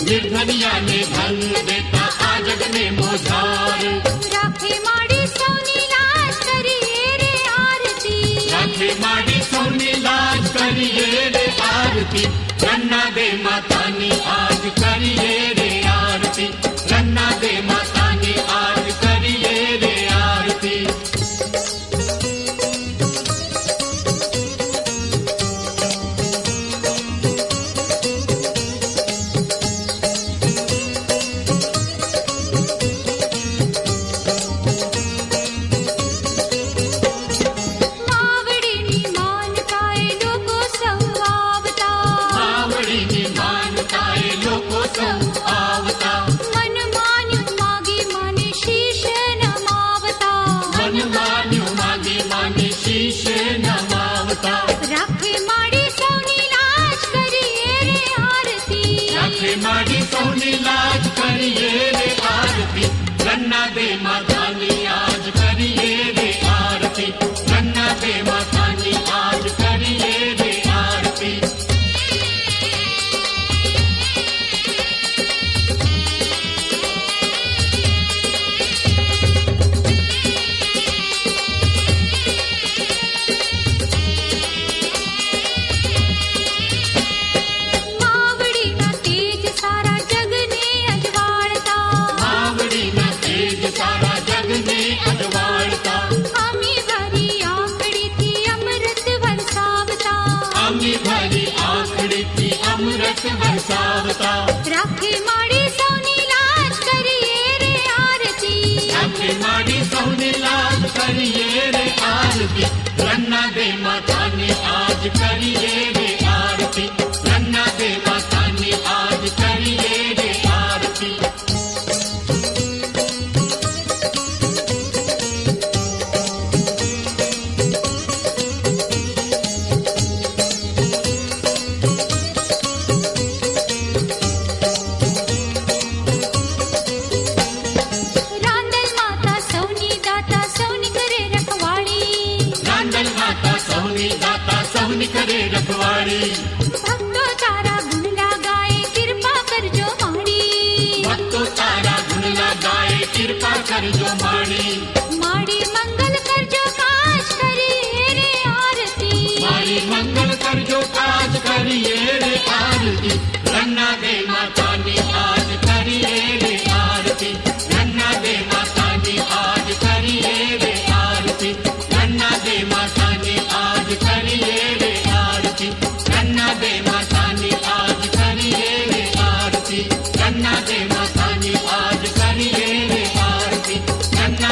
निर्धनिया ने धन देता आ जग में मोझार। राखे माड़ी सौनी लाज करिए रे आरती, राखे माड़ी सौनी लाज करिए रे आरती, रन्ना दे मातानी आज करिए रे आरती, रन्ना दे मातानी आज करिए रे आरती। माड़ी सौनी लाज करिए रे आरती, रन्ना दे मातानी आज करिए रे आरती, रन्ना दे मातानी आज करिए रे आरती। भरी आखड़ी थी अमृत बरसावता, राखे माड़ी सौनी लाज करिए रे आरती, राखे माड़ी सौनी लाज करिए रे आरती, रन्ना दे मातानी आज करिए रे आरती, रन्ना दे मातानी आज करिए रे आरती। दाता सौनी करे रखवाड़ी, भक्तो तारा गुण लगाए कृपा कर जो माड़ी, भक्तो तारा गुण लगाए कृपा कर जो माड़ी, माड़ी मंगल कर जो काज करिए रे आरती, माड़ी मंगल कर जो काज करिए रे आरती, रन्ना दे मातानी आज करिए रे आरती, रन्ना दे मातानी आज करिए रे आरती, रन्ना दे मातानी आज करिए रे आरती, रन्ना दे मातानी आज करिए रे आरती, रन्ना दे मातानी आज करिए रे आरती, रन्ना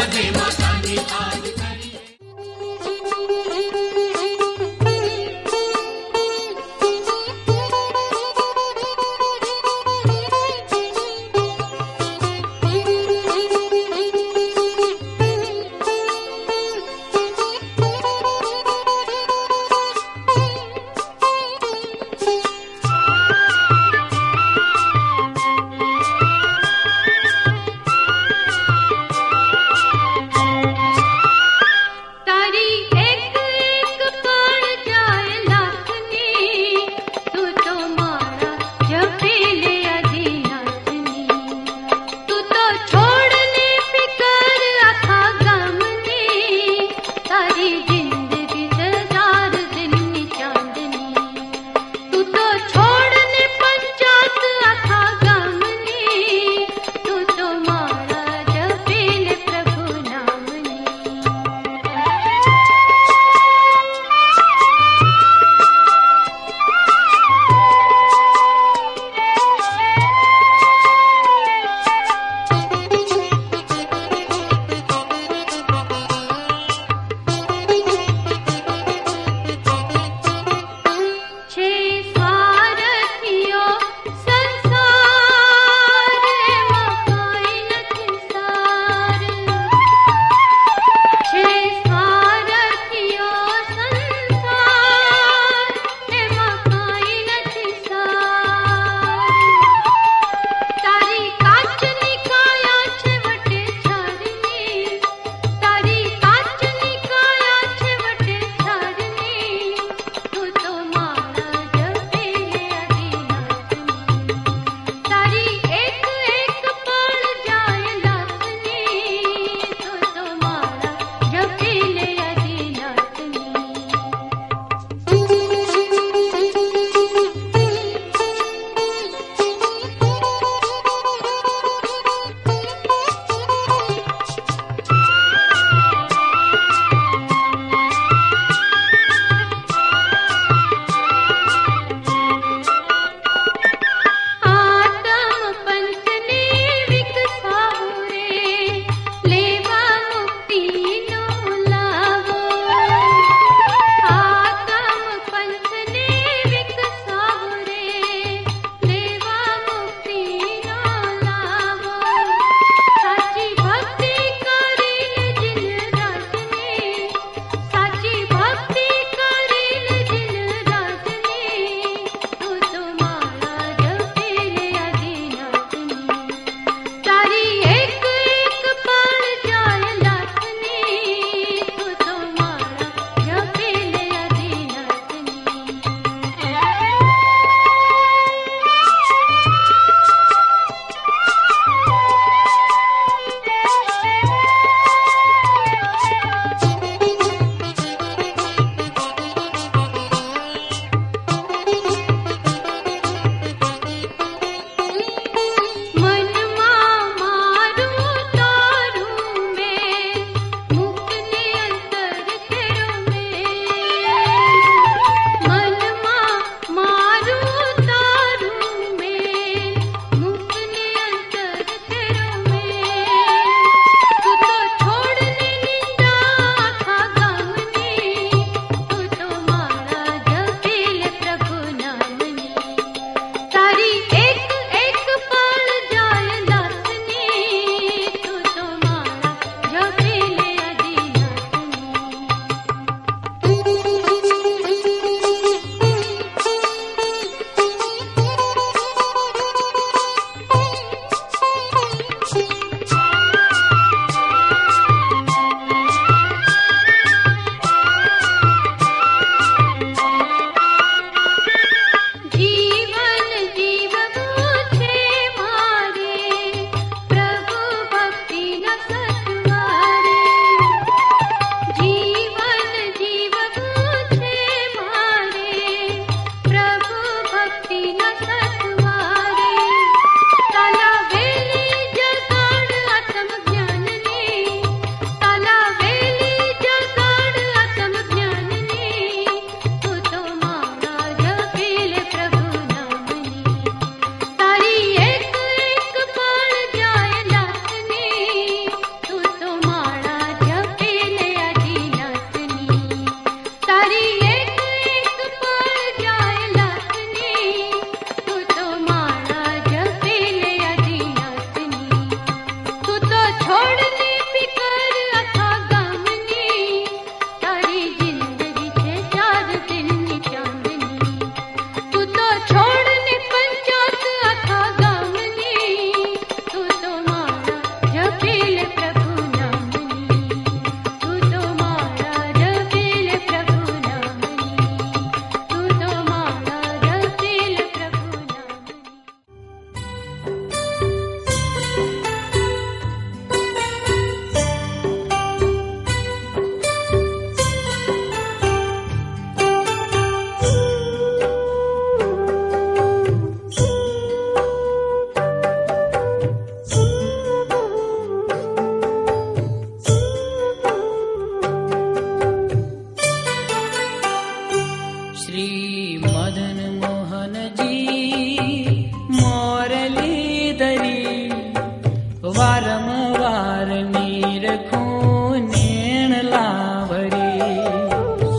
વારંવાર નીરખું નેણ લાવરી.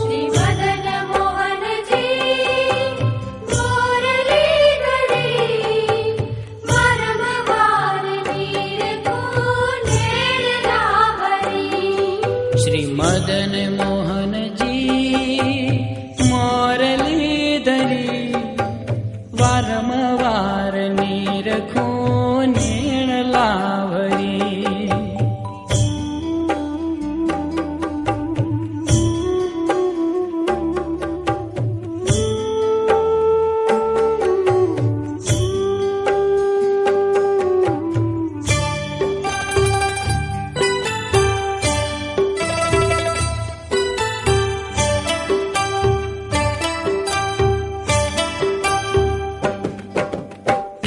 શ્રી મદન મોહનજી મોરલી ધરી વારંવાર નીરખું નેણ લાવરી. શ્રી મદન મોહનજી મોરલી ધરી વારંવાર નીરખું નેણ લાવરી.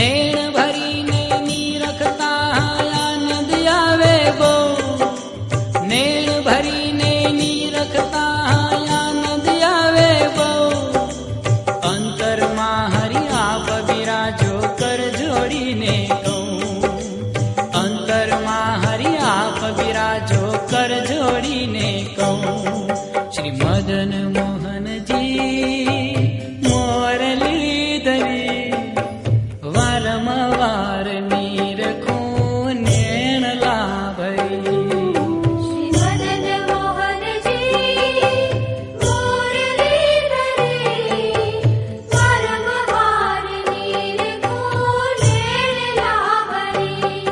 નેણ ભરીને નીરખતા આનંદ આવે બહુ. નેણ ભરીને નીરખતા આનંદ આવે બહુ. અંતરમાં હરિ આપ બિરાજો કર જોડીને કહું. અંતરમાં હરિ આપ બિરાજો કર જોડીને કહું. શ્રી મદન મોહનજી મોરલી ધરી વારંવાર નીરખું નેણ લાવરી. શ્રી મદન મોહનજી મોરલી ધરી વારંવાર નીરખું નેણ લાવરી.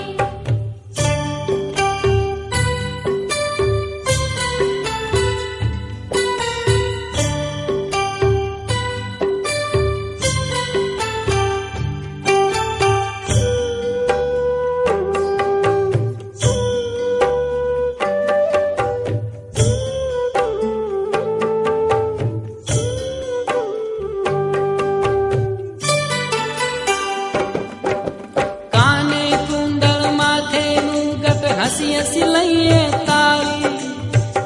કાને કુંડળ માથે મુગટ હસી હસી લઈએ તાળી.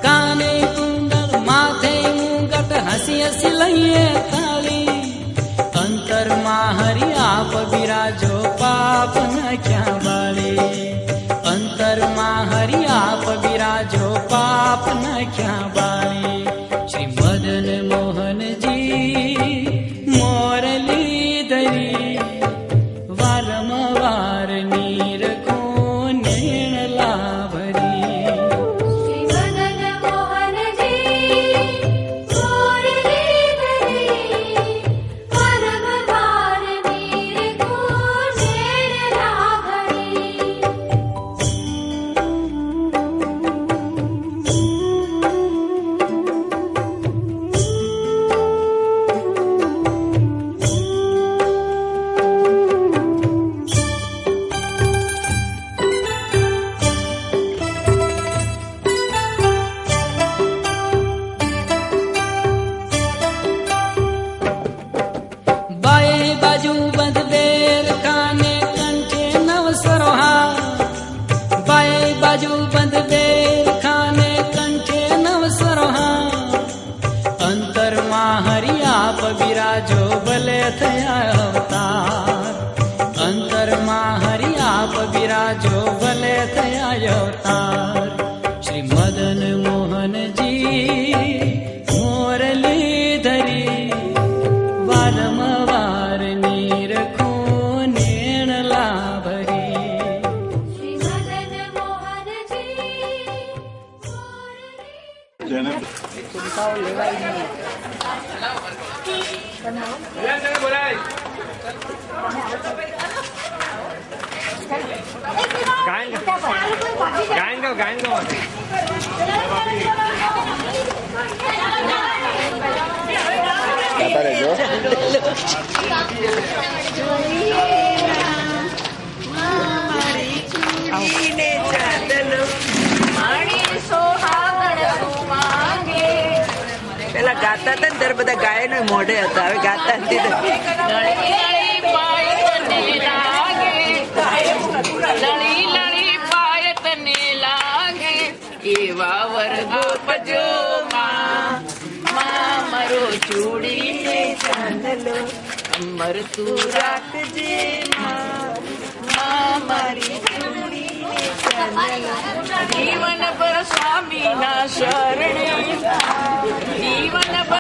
કાને કુંડળ માથે મુગટ હસી હસી લઈએ તાળી. અંતરમાં હરિ આપ બિરાજો પાપ ન ક્યાં બાળી. અંતરમાં હરિ આપ બિરાજો પાપ ન ક્યાં બાળી. શ્રી મદન મોહનજી મોરલી ધરી વારંવાર નીરખું નેણ લાવરી. શ્રી મદન મોહનજી મોરલી ધરી વારંવાર નીરખું નેણ લાવરી. બાએ બાજુ બંધ બેર કાને કંઠે નવ સરોહા. બાએ બાજુ બંધ બેર કાને કંઠે નવ સરોહા. અંતરમાં હરિ આપ બિરાજો ભલે થયા અવતાર. અંતરમાં હરિ આપ બિરાજો ભલે થયા અવતાર. શ્રી મદન મોહનજી મોરલી ધરી વારંવાર નીરખું નેણ લાવરી. શ્રી મદન મોહનજી પેલા ગાતા હતા ને ત્યારે બધા ગાયનો મોઢે હતા, હવે ગાતા નથી. એવા વરગોપજો માં મારો ચૂડીને ચાંદલો અમર તું રાખજે માં મારી ચૂડીને ચાંદલો જીવન પર સ્વામીના શરણે જીવન પર